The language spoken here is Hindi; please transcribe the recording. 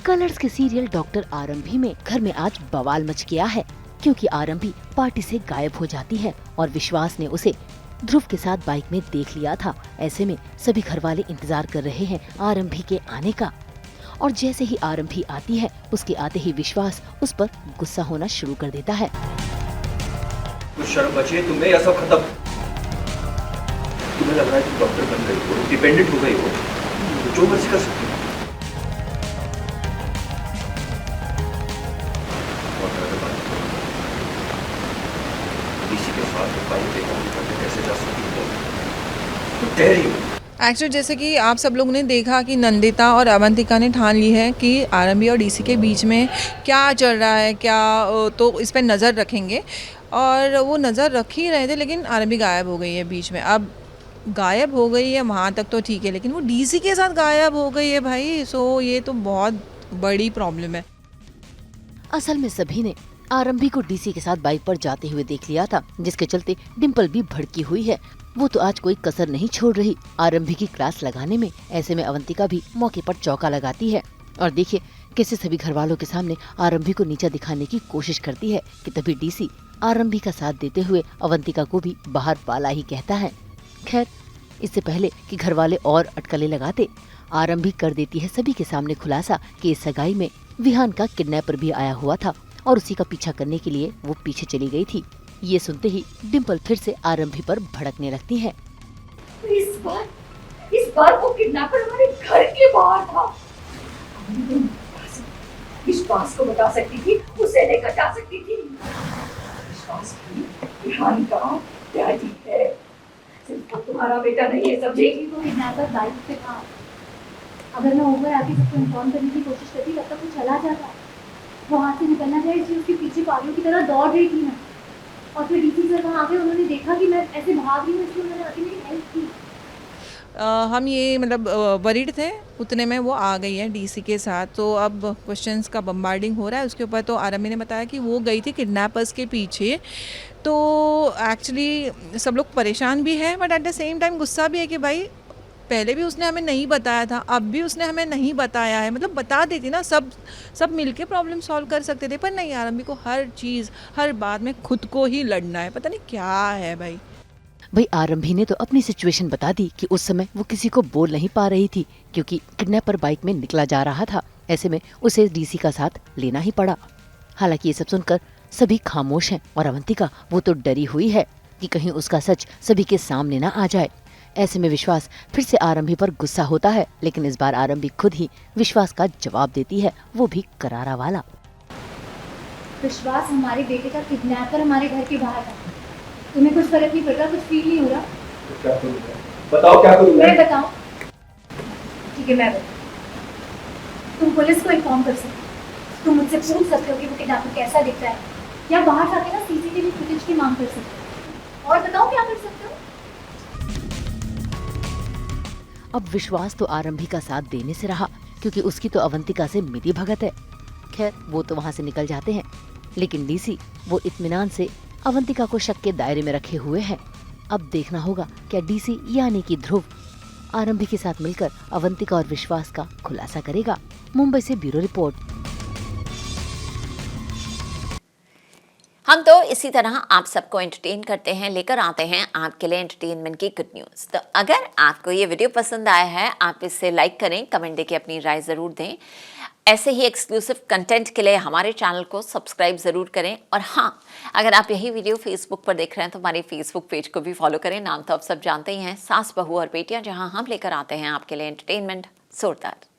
कलर्स के सीरियल डॉक्टर आरंभी में घर में आज बवाल मच गया है, क्योंकि आरंभी पार्टी से गायब हो जाती है और विश्वास ने उसे ध्रुव के साथ बाइक में देख लिया था। ऐसे में सभी घर वाले इंतजार कर रहे हैं आरंभी के आने का, और जैसे ही आरंभी आती है उसके आते ही विश्वास उस पर गुस्सा होना शुरू कर देता है। कुछ शर्म बची है तुम्हें या सब खत्म? तुम्हें लग रहा है तुम डॉक्टर बन गई हो, डिपेंडेंट हो गई हो, तो जो मर्जी कर सकती हो। किसी के साथ बाइक पे काम करके कैसे जा सकती हो? तो कह रही हो एक्चुअली जैसे कि आप सब लोगों ने देखा कि नंदिता और अवंतिका ने ठान ली है कि आरंभी और डीसी के बीच में क्या चल रहा है, तो इस पर नज़र रखेंगे, और वो नज़र रख ही रहे थे। लेकिन आरंभी गायब हो गई है बीच में। अब गायब हो गई है वहाँ तक तो ठीक है, लेकिन वो डीसी के साथ गायब हो गई है भाई। सो ये तो बहुत बड़ी प्रॉब्लम है। असल में सभी ने आरंभी को डीसी के साथ बाइक पर जाते हुए देख लिया था, जिसके चलते डिम्पल भी भड़की हुई है। वो तो आज कोई कसर नहीं छोड़ रही आरंभी की क्लास लगाने में। ऐसे में अवंतिका भी मौके पर चौका लगाती है, और देखिए कैसे सभी घर वालों के सामने आरंभी को नीचा दिखाने की कोशिश करती है कि तभी डीसी आरंभी का साथ देते हुए अवंतिका को भी बाहर वाला ही कहता है। खैर, इससे पहले कि घर वाले और अटकलें लगाते, आरंभी कर देती है सभी के सामने खुलासा कि इस सगाई में विहान का किडनैपर भी आया हुआ था और उसी का पीछा करने के लिए वो पीछे चली गई थी। ये सुनते ही डिम्पल फिर से आरंभी पर भड़कने लगती है। इस बार वो किडनैपर हमारे घर के बाहर था। विश्वास को बता सकती थी, उसे लेकर जा सकती थी। विश्वास भी विहान का डैडी है, सिर्फ तुम्हारा बेटा नहीं है। समझी? वो किडनैपर बाइक पे था। अगर मैं ऊपर आके सबको इन्फॉर्म करने की कोशिश करती तब तक वो चला जाता। वो हाथ से निकलना चाहिए, इसलिए उसके पीछे पागलों की तरह दौड़ रही थी मैं। और फिर डीसी सर वहाँ आके उन्होंने देखा कि मैं ऐसे भाग रही हूँ, इसलिए उन्होंने आके मेरी हेल्प की। हम ये मतलब वरीड थे, उतने में वो आ गई है डीसी के साथ। तो अब क्वेश्चंस का बम्बार्डिंग हो रहा है उसके ऊपर। तो आरंभी ने बताया कि वो गई थी किडनैपर्स के पीछे। तो एक्चुअली सब लोग परेशान भी है, but at the same time गुस्सा भी है कि भाई पहले भी उसने हमें नहीं बताया था, अब भी उसने हमें नहीं बताया है। मतलब बता देती ना, सब मिलके प्रॉब्लम सॉल्व कर सकते थे। पर नहीं, आरंभी को हर चीज़ हर बात में खुद को ही लड़ना है। पता नहीं क्या है भाई। आरंभी ने तो अपनी सिचुएशन बता दी कि उस समय वो किसी को बोल नहीं पा रही थी, क्योंकि किडनैपर बाइक में निकला जा रहा था। ऐसे में उसे डीसी का साथ लेना ही पड़ा। हालांकि ये सब सुनकर सभी खामोश हैं, और अवंतिका वो तो डरी हुई है कि कहीं उसका सच सभी के सामने ना आ जाए। ऐसे में विश्वास फिर से आरंभी पर गुस्सा होता है, लेकिन इस बार आरंभी खुद ही विश्वास का जवाब देती है, वो भी करारा वाला। विश्वास, हमारे बेटे का किडनैपर हमारे घर के बाहर था। तुम्हें कुछ फर्क नहीं पड़ रहा, कुछ फील नहीं हो रहा? तो क्या करूँगा? बताओ क्या करूँ मैं बताऊं? ठीक है, मैं बताऊं। तुम पुलिस को इन्फॉर्म कर सकते हो। तुम मुझसे पूछ सकते हो कि वो किडनैपर कैसा दिखता है, या बाहर जाके ना सीसीटीवी फुटेज की मांग कर सकते हो। और बताओ क्या कर सकते हो? अब विश्वास तो आरंभी का साथ देने से रहा, क्योंकि उसकी तो अवंतिका से मिली भगत है। खैर, वो तो वहाँ से निकल जाते हैं, लेकिन डीसी वो इत्मीनान से अवंतिका को शक के दायरे में रखे हुए हैं। अब देखना होगा क्या डीसी यानी कि ध्रुव आरंभी के साथ मिलकर अवंतिका और विश्वास का खुलासा करेगा। मुंबई से ब्यूरो रिपोर्ट। हम तो इसी तरह आप सबको एंटरटेन करते हैं, लेकर आते हैं आपके लिए एंटरटेनमेंट की गुड न्यूज़। तो अगर आपको ये वीडियो पसंद आया है, आप इसे लाइक करें, कमेंट देके अपनी राय ज़रूर दें। ऐसे ही एक्सक्लूसिव कंटेंट के लिए हमारे चैनल को सब्सक्राइब ज़रूर करें। और हाँ, अगर आप यही वीडियो फेसबुक पर देख रहे हैं तो हमारे फेसबुक पेज को भी फॉलो करें। नाम तो आप सब जानते ही हैं, सास बहू और बेटियां, जहां हम लेकर आते हैं आपके लिए एंटरटेनमेंट जोरदार।